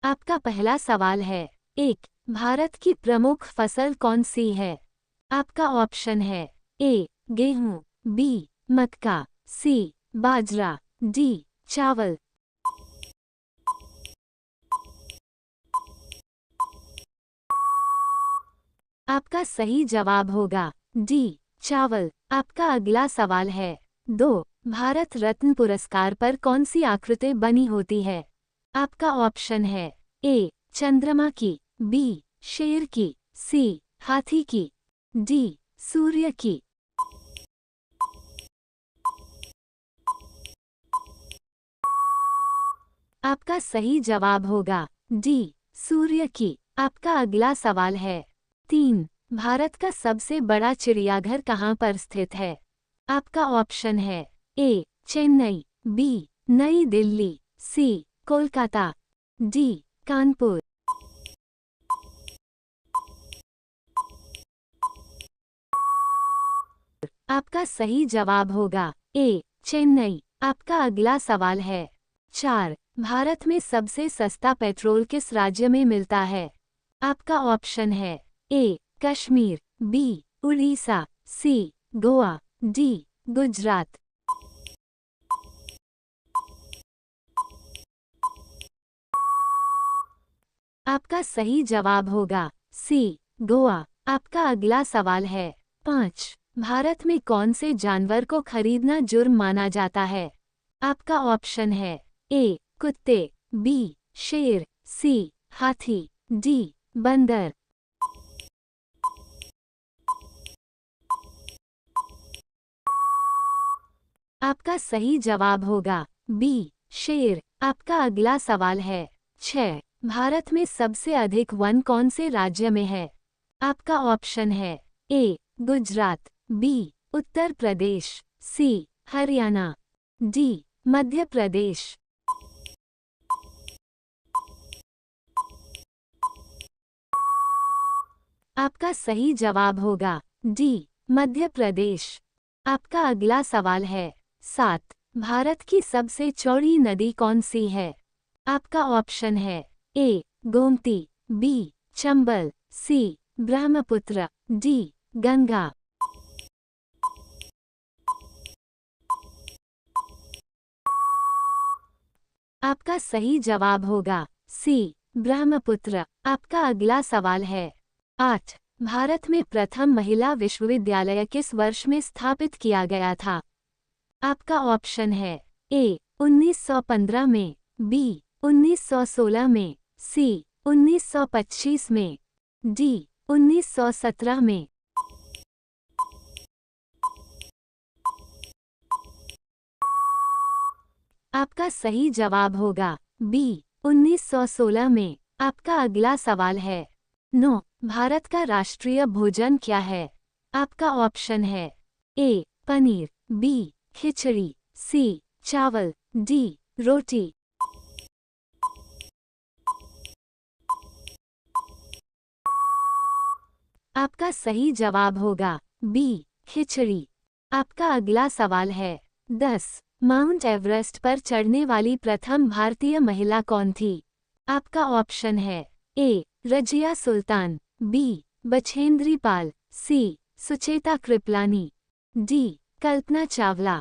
आपका पहला सवाल है। 1. भारत की प्रमुख फसल कौन सी है? आपका ऑप्शन है ए. गेहूं, बी. मक्का, सी. बाजरा, डी. चावल। आपका सही जवाब होगा डी. चावल। आपका अगला सवाल है। 2. भारत रत्न पुरस्कार पर कौन सी आकृति बनी होती है? आपका ऑप्शन है ए. चंद्रमा की, बी. शेर की, सी. हाथी की, डी. सूर्य की। आपका सही जवाब होगा डी. सूर्य की। आपका अगला सवाल है। 3. भारत का सबसे बड़ा चिड़ियाघर कहाँ पर स्थित है? आपका ऑप्शन है ए. चेन्नई, बी. नई दिल्ली, सी. कोलकाता, डी. कानपुर। आपका सही जवाब होगा ए. चेन्नई। आपका अगला सवाल है। 4. भारत में सबसे सस्ता पेट्रोल किस राज्य में मिलता है? आपका ऑप्शन है ए. कश्मीर, बी. उड़ीसा, सी. गोवा, डी. गुजरात। आपका सही जवाब होगा सी. गोवा। आपका अगला सवाल है। 5. भारत में कौन से जानवर को खरीदना जुर्म माना जाता है? आपका ऑप्शन है ए. कुत्ते, बी. शेर, सी. हाथी, डी. बंदर। आपका सही जवाब होगा बी. शेर। आपका अगला सवाल है। 6. भारत में सबसे अधिक वन कौन से राज्य में है? आपका ऑप्शन है ए. गुजरात, बी. उत्तर प्रदेश, सी. हरियाणा, डी. मध्य प्रदेश। आपका सही जवाब होगा डी. मध्य प्रदेश। आपका अगला सवाल है। 7. भारत की सबसे चौड़ी नदी कौन सी है? आपका ऑप्शन है ए. गोमती, बी. चंबल, सी. ब्रह्मपुत्र, डी. गंगा। आपका सही जवाब होगा सी. ब्रह्मपुत्र। आपका अगला सवाल है। 8. भारत में प्रथम महिला विश्वविद्यालय किस वर्ष में स्थापित किया गया था? आपका ऑप्शन है ए. 1915 में, बी. 1916 में, सी. 1925 में, डी. 1917 में। आपका सही जवाब होगा बी. 1916 में। आपका अगला सवाल है। 9. भारत का राष्ट्रीय भोजन क्या है? आपका ऑप्शन है ए. पनीर, बी. खिचड़ी, सी. चावल, डी. रोटी। आपका सही जवाब होगा बी. खिचड़ी। आपका अगला सवाल है। 10. माउंट एवरेस्ट पर चढ़ने वाली प्रथम भारतीय महिला कौन थी? आपका ऑप्शन है ए. रजिया सुल्तान, बी. बछेंद्री पाल, सी. सुचेता कृपलानी, डी. कल्पना चावला।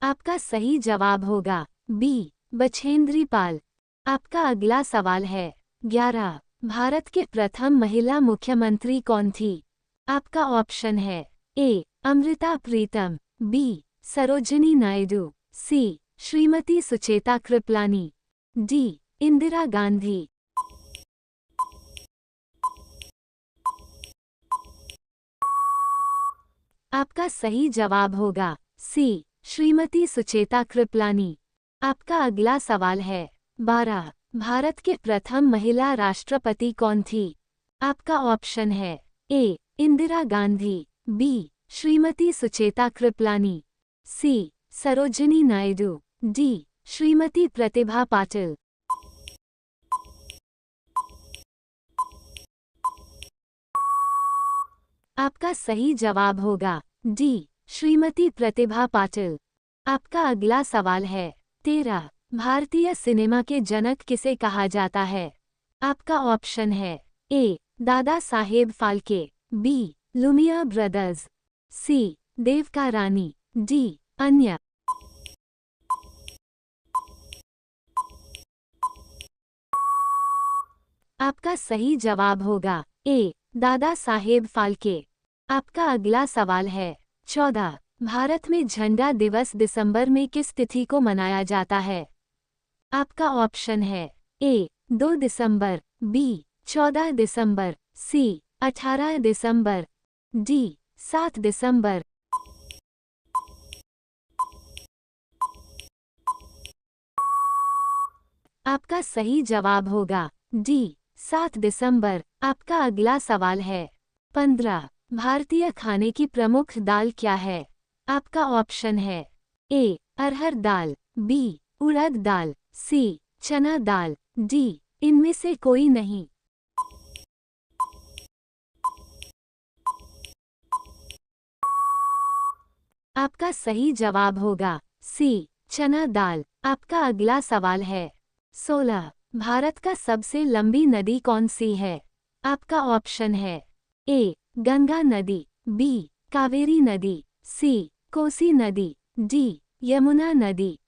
आपका सही जवाब होगा बी. बछेंद्री पाल। आपका अगला सवाल है। 11. भारत के प्रथम महिला मुख्यमंत्री कौन थी? आपका ऑप्शन है ए. अमृता प्रीतम, बी. सरोजिनी नायडू, सी. श्रीमती सुचेता कृपलानी, डी. इंदिरा गांधी। आपका सही जवाब होगा सी. श्रीमती सुचेता कृपलानी। आपका अगला सवाल है। 12. भारत के प्रथम महिला राष्ट्रपति कौन थी? आपका ऑप्शन है ए. इंदिरा गांधी, बी. श्रीमती सुचेता कृपलानी, सी. सरोजिनी नायडू, डी. श्रीमती प्रतिभा पाटिल। आपका सही जवाब होगा डी. श्रीमती प्रतिभा पाटिल। आपका अगला सवाल है 13। भारतीय सिनेमा के जनक किसे कहा जाता है? आपका ऑप्शन है ए Dada Saheb Phalke, B Lumia brothers, सी देवका रानी, डी अन्य। आपका सही जवाब होगा ए दादा साहेब फाल्के। आपका अगला सवाल है 14। भारत में झंडा दिवस दिसंबर में किस तिथि को मनाया जाता है? आपका ऑप्शन है ए 2 दिसंबर, बी 14 दिसंबर, सी 18 दिसंबर, डी 7 दिसंबर। आपका सही जवाब होगा डी 7 दिसंबर। आपका अगला सवाल है 15। भारतीय खाने की प्रमुख दाल क्या है? आपका ऑप्शन है ए अरहर दाल, बी उड़द दाल, सी चना दाल, डी इनमें से कोई नहीं। आपका सही जवाब होगा सी चना दाल। आपका अगला सवाल है 16। भारत का सबसे लंबी नदी कौन सी है? आपका ऑप्शन है ए गंगा नदी, बी कावेरी नदी, सी कोसी नदी, डी यमुना नदी।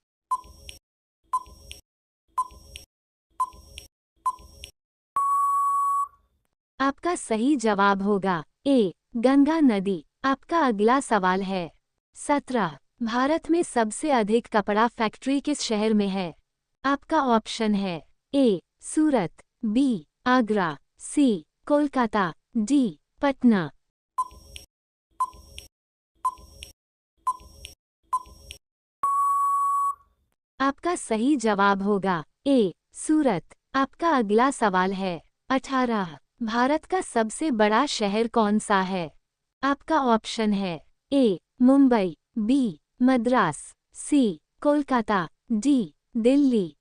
आपका सही जवाब होगा ए गंगा नदी। आपका अगला सवाल है 17। भारत में सबसे अधिक कपड़ा फैक्ट्री किस शहर में है? आपका ऑप्शन है ए सूरत, बी आगरा, सी कोलकाता, डी पटना। आपका सही जवाब होगा ए सूरत। आपका अगला सवाल है 18। भारत का सबसे बड़ा शहर कौन सा है? आपका ऑप्शन है ए मुंबई, बी मद्रास, सी कोलकाता, डी दिल्ली।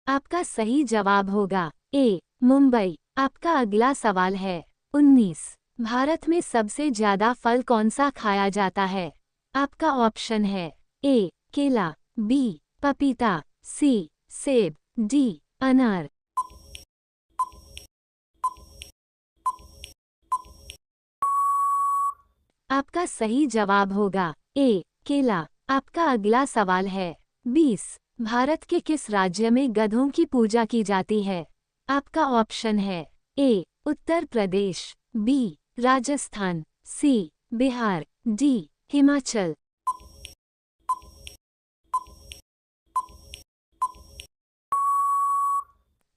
आपका सही जवाब होगा ए मुंबई। आपका अगला सवाल है 19। भारत में सबसे ज्यादा फल कौन सा खाया जाता है? आपका ऑप्शन है ए केला, बी पपीता, सी सेब, डी अनार। आपका सही जवाब होगा ए केला। आपका अगला सवाल है 20। भारत के किस राज्य में गधों की पूजा की जाती है? आपका ऑप्शन है ए उत्तर प्रदेश, बी राजस्थान, सी बिहार, डी हिमाचल।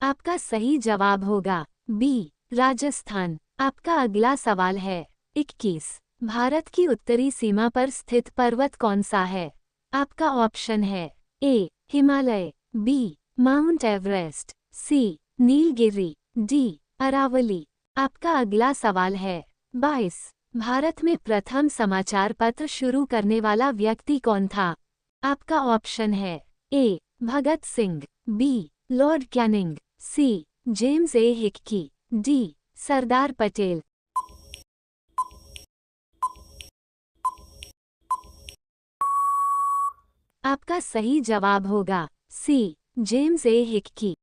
आपका सही जवाब होगा बी राजस्थान। आपका अगला सवाल है 21। भारत की उत्तरी सीमा पर स्थित पर्वत कौन सा है? आपका ऑप्शन है ए हिमालय, बी माउंट एवरेस्ट, सी नीलगिरी, डी अरावली। आपका अगला सवाल है 22। भारत में प्रथम समाचार पत्र शुरू करने वाला व्यक्ति कौन था? आपका ऑप्शन है A Bhagat Singh, B Lord Canning, C James A Hicky, D Sardar Patel. आपका सही जवाब होगा सी जेम्स ए हिक्की।